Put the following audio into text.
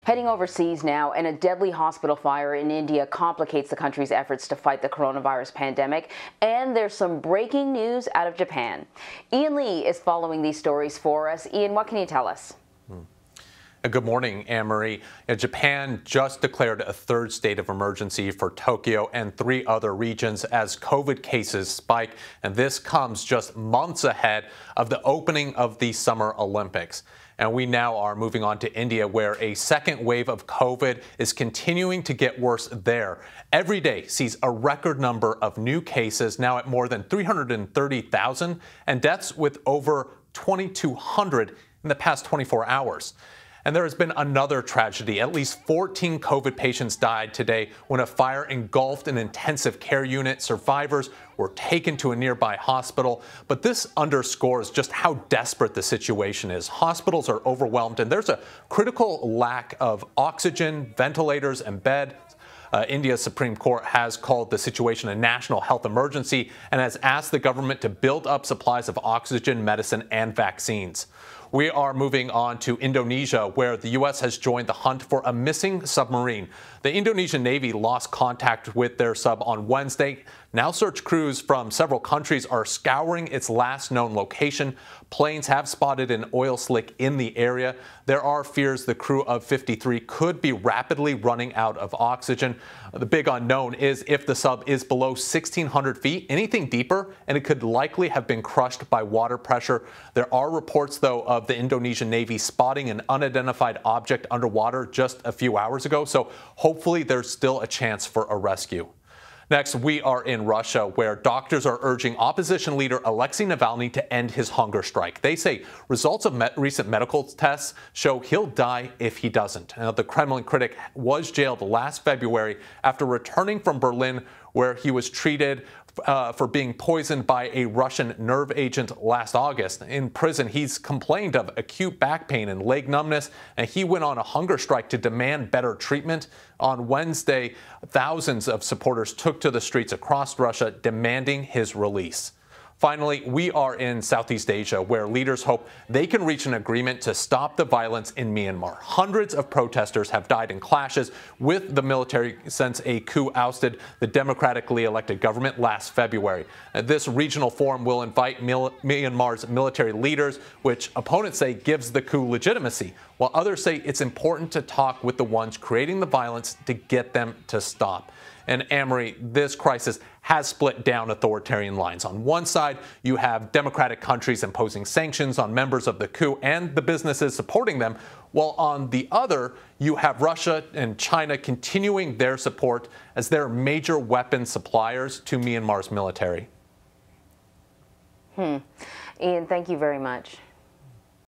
Heading overseas now, and a deadly hospital fire in India complicates the country's efforts to fight the coronavirus pandemic. And there's some breaking news out of Japan. Ian Lee is following these stories for us. Ian, what can you tell us? Good morning, Anne-Marie. Japan just declared a third state of emergency for Tokyo and 3 other regions as COVID cases spike, and this comes just months ahead of the opening of the Summer Olympics. And we now are moving on to India, where a second wave of COVID is continuing to get worse there. Every day sees a record number of new cases, now at more than 330,000, and deaths with over 2,200 in the past 24 hours. And there has been another tragedy. At least 14 COVID patients died today when a fire engulfed an intensive care unit. Survivors were taken to a nearby hospital. But this underscores just how desperate the situation is. Hospitals are overwhelmed, and there's a critical lack of oxygen, ventilators, and beds. India's Supreme Court has called the situation a national health emergency and has asked the government to build up supplies of oxygen, medicine, and vaccines. We are moving on to Indonesia, where the U.S. has joined the hunt for a missing submarine. The Indonesian Navy lost contact with their sub on Wednesday. Now search crews from several countries are scouring its last known location. Planes have spotted an oil slick in the area. There are fears the crew of 53 could be rapidly running out of oxygen. The big unknown is if the sub is below 1,600 feet, anything deeper, and it could likely have been crushed by water pressure. There are reports, though, of the Indonesian Navy spotting an unidentified object underwater just a few hours ago, so hopefully there's still a chance for a rescue. Next, we are in Russia, where doctors are urging opposition leader Alexey Navalny to end his hunger strike. They say results of recent medical tests show he'll die if he doesn't. Now, the Kremlin critic was jailed last February after returning from Berlin, where he was treated for being poisoned by a Russian nerve agent last August. In prison, he's complained of acute back pain and leg numbness, and he went on a hunger strike to demand better treatment. On Wednesday, thousands of supporters took to the streets across Russia demanding his release. Finally, we are in Southeast Asia, where leaders hope they can reach an agreement to stop the violence in Myanmar. Hundreds of protesters have died in clashes with the military since a coup ousted the democratically elected government last February. This regional forum will invite Myanmar's military leaders, which opponents say gives the coup legitimacy, while others say it's important to talk with the ones creating the violence to get them to stop. And Anne-Marie, this crisis has split down authoritarian lines. On one side, you have democratic countries imposing sanctions on members of the coup and the businesses supporting them, while on the other, you have Russia and China continuing their support as their major weapons suppliers to Myanmar's military. Ian, thank you very much.